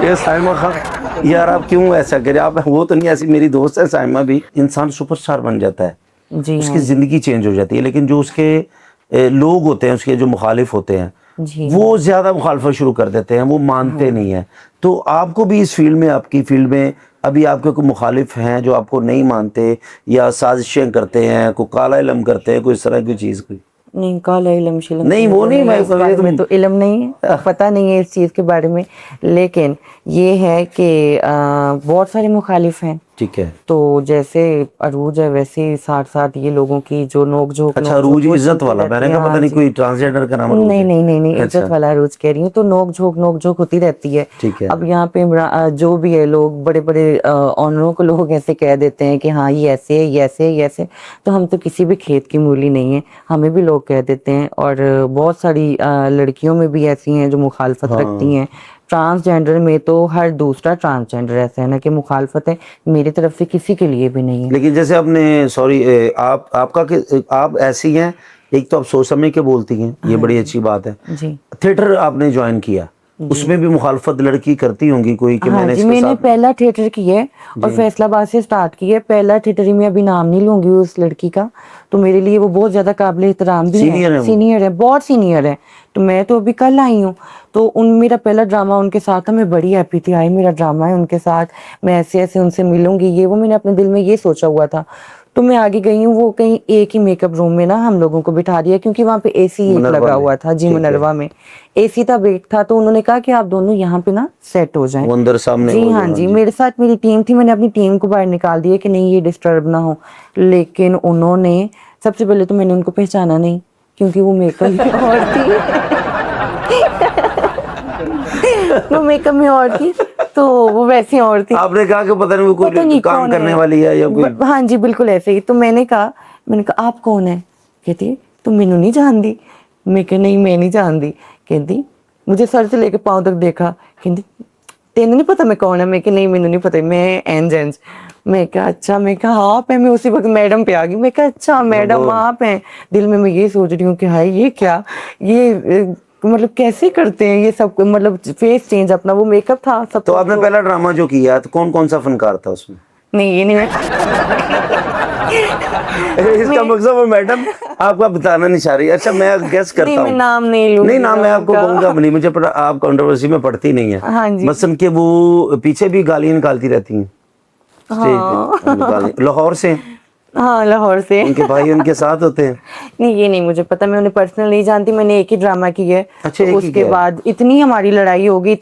یہ سائمہ خان یار آپ کیوں ایسا کرے آپ, وہ تو نہیں ایسی, میری دوست ہے سائمہ بھی, انسان سپر اسٹار بن جاتا ہے جی اس کی زندگی چینج ہو جاتی ہے, لیکن جو اس کے لوگ ہوتے ہیں, اس کے جو مخالف ہوتے ہیں, وہ زیادہ مخالفت شروع کر دیتے ہیں, وہ مانتے نہیں ہیں. تو آپ کو بھی اس فیلڈ میں, آپ کی فیلڈ میں ابھی آپ کے کوئی مخالف ہیں جو آپ کو نہیں مانتے, یا سازشیں کرتے ہیں, کوئی کالا علم کرتے ہیں, کوئی اس طرح کی چیز کوئی؟ نہیں, کالا علم شلم نہیں وہ نہیں, میں اس بارے میں تو علم نہیں ہے, پتہ نہیں ہے اس چیز کے بارے میں, لیکن یہ ہے کہ بہت سارے مخالف ہیں. ٹھیک ہے. تو جیسے عروج ہے ویسے ساتھ ساتھ یہ لوگوں کی جو نوک جھوک, اچھا عروج عزت والا, میں نے کہا پتہ نہیں کوئی ٹرانسجینڈر کا نام عروج ہے. نہیں عزت والا عروج کہہ رہی ہوں. تو نوک جھوک ہوتی رہتی ہے. ٹھیک ہے. اب یہاں پہ جو بھی ہے لوگ, بڑے بڑے آنروں کو لوگ ایسے کہہ دیتے ہیں کہ ہاں یہ ایسے ہے, یہ ایسے ہے, یہ ایسے. تو ہم تو کسی بھی کھیت کی مولی نہیں ہے, ہمیں بھی لوگ کہہ دیتے ہیں. اور بہت ساری لڑکیوں میں بھی ایسی ہیں جو مخالفت رکھتی ہیں. ٹرانسجینڈر میں تو ہر دوسرا ٹرانسجینڈر ایسا ہے نا کہ مخالفت ہے, میری طرف سے کسی کے لیے بھی نہیں ہے. لیکن جیسے آپ نے, سوری آپ کا, کہ آپ ایسی ہیں, ایک تو آپ سوچ سمجھ کے بولتی ہیں, یہ بڑی اچھی بات ہے. جی. تھیٹر آپ نے جوائن کیا, اس میں بھی مخالفت لڑکی کرتی ہوں گی کوئی, کہ میں نے اس کے میں نے ساتھ پہلا تھیٹر کیا ہے اور فیصل آباد سے سٹارٹ کیا ہے. پہلا تھیٹر ہی میں ابھی نام نہیں لوں گی اس لڑکی کا, تو میرے لیے وہ بہت زیادہ قابل احترام بھی ہے, سینئر ہے, بہت سینئر ہے. تو میں تو ابھی کل آئی ہوں, تو میرا پہلا ڈرامہ ان کے ساتھ تھا, میں بڑی ہیپی تھی, میرا ڈرامہ ہے ان کے ساتھ, میں ایسے ایسے ان سے ملوں گی, یہ وہ میں نے اپنے دل میں یہ سوچا ہوا تھا. تو میں آگے گئی ہوں, وہ کہیں ایک ہی میک اپ روم میں نا ہم لوگوں کو بٹھا دیا, کیونکہ وہاں پہ اے سی ایک لگا ہوا تھا. جی منروا میں اے سی تھا, بیٹ تھا. تو انہوں نے کہا کہ آپ دونوں یہاں پہ نا سیٹ ہو جائیں. جی ہاں جی, میرے ساتھ میری ٹیم تھی, میں نے اپنی ٹیم کو باہر نکال دیا کہ نہیں یہ ڈسٹرب نہ ہو. لیکن انہوں نے, سب سے پہلے تو میں نے ان کو پہچانا نہیں, کیونکہ وہ میک اپ میں اور تھی, وہ میک اپ میں اور تھی, تو وہ ویسے اور تھی. آپ نے کہا کہ پتہ نہیں وہ کوئی کام کرنے والی ہے یا کوئی. ہاں جی بالکل ایسے ہی. تو میں نے کہا آپ کون ہیں؟ کہتی تم مینوں نہیں جانتی. میں کہ نہیں میں نہیں جانتی. کہتی مجھے سر سے لے کے پاؤں تک دیکھا, کہتی تینوں نہیں پتا میں کون ہے؟ میں کہ نہیں مینوں نہیں پتا, میں اینجنس. میں کہا اچھا, میں کہا آپ ہیں. میں اسی وقت میڈم پہ آ گئی, میں کہا اچھا میڈم آپ ہیں. دل میں یہ سوچ رہی ہوں کہ ہائی یہ کیا, یہ مطلب کیسے کرتے ہیں یہ سب, مطلب فیس چینج اپنا, وہ میک اپ تھا سب. تو آپ نے پہلا ڈرامہ جو کیا تو کون سا فنکار تھا اس میں؟ نہیں یہ نہیں, اس کا مقصد وہ میڈم آپ کا بتانا نہیں چاہ رہی. اچھا میں گیس کرتا ہوں, میں نام نہیں لوں گی. نہیں نام میں آپ کو کہوں گا نہیں, مجھے پتا آپ کنٹروورسی میں پڑتی نہیں ہیں. مثلا کہ وہ پیچھے بھی گالیاں نکالتی رہتی ہیں اسٹیج پہ. لاہور سے؟ ہاں لاہور سے. ان کے بھائی ان کے ساتھ ہوتے ہیں؟ نہیں یہ نہیں مجھے پتا, میں انہیں پرسنل نہیں جانتی. میں نے ایک ہی ڈرامہ کی ہے. اس کے بعد اتنی ہماری لڑائی ہوگی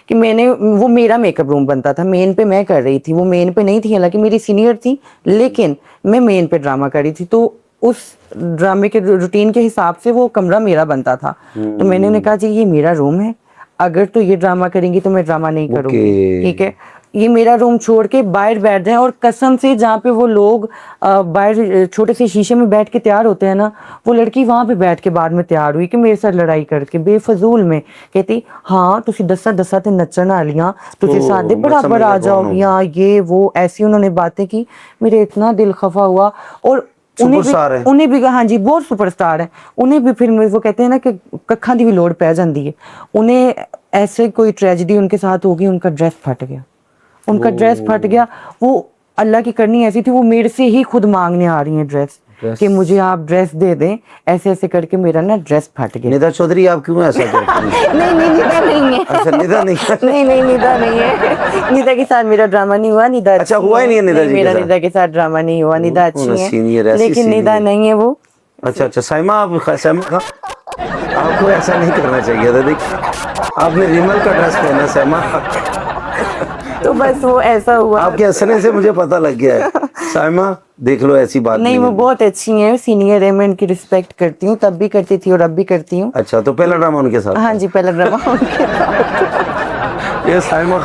کہ میں نے, وہ میرا میک اپ روم بنتا تھا, مین پہ میں کر رہی تھی, وہ مین پہ نہیں تھی, حالانکہ میری سینئر تھی, لیکن میں مین پہ ڈرامہ کر رہی تھی. تو اس ڈرامے کے روٹین کے حساب سے وہ کمرہ میرا بنتا تھا. تو میں نے انہیں کہا جی یہ میرا روم ہے, اگر تو یہ ڈرامہ کریں گی تو میں ڈرامہ نہیں کروں گی, ٹھیک ہے, یہ میرا روم چھوڑ کے باہر بیٹھ جائیں. اور قسم سے جہاں پہ وہ لوگ باہر چھوٹے سے شیشے میں بیٹھ کے تیار ہوتے ہیں نا, وہ لڑکی وہاں پہ بیٹھ کے بعد میں تیار ہوئی کہ میرے ساتھ لڑائی کر کے بے فضول میں. کہتی ہاں تسی دسا تے نچن والیاں, تسی سادے برابر آ جاؤ گیاں, یہ وہ ایسی انہوں نے باتیں کی. میرے اتنا دل خفا ہوا. اور انہیں بھی ہاں جی بہت سپر سٹار ہے. انہیں بھی پھر وہ کہتے ہیں نا کہ ککھاں دی بھی لوڑ پہ جاندی ہے. انہیں ایسے کوئی ٹریجڈی ان کے ساتھ ہوگی, ان کا ڈریس پھٹ گیا. وہ اللہ کی کرنی ایسی تھی, وہ میرے سے ہی خود مانگنے آ رہی ہیں ڈریس, کہ مجھے آپ ڈریس دے دیں. ایسے ایسے کر کے میرا نا ڈریس پھٹ گیا. ندا چودھری آپ کیوں ایسا کرتی ہیں؟ نہیں ندا نہیں ہے. اچھا ندا نہیں, نہیں ندا نہیں ہے. ندا کے ساتھ میرا ڈرامہ نہیں ہوا. ندا اچھا ہوا ہی نہیں ہے ندا جی کے ساتھ؟ میرا ندا کے ساتھ ڈرامہ نہیں ہوا. ندا اچھی ہے لیکن ندا نہیں ہے وہ. اچھا سائمہ, آپ کو ایسا نہیں کرنا چاہیے تھا. دیکھ آپ نے ریمل کا ڈریس پہنا سائمہ. تو بس وہ ایسا ہوا. آپ کے ہنسنے سے مجھے پتہ لگ گیا ہے. سائمہ دیکھ لو ایسی بات نہیں, وہ بہت اچھی ہیں, سینئر ہے, میں ان کی رسپیکٹ کرتی ہوں, تب بھی کرتی تھی اور اب بھی کرتی ہوں. اچھا تو پہلا ڈرامہ ان کے ساتھ؟ ہاں جی پہلا ڈرامہ ان کے ساتھ. یہ سائمہ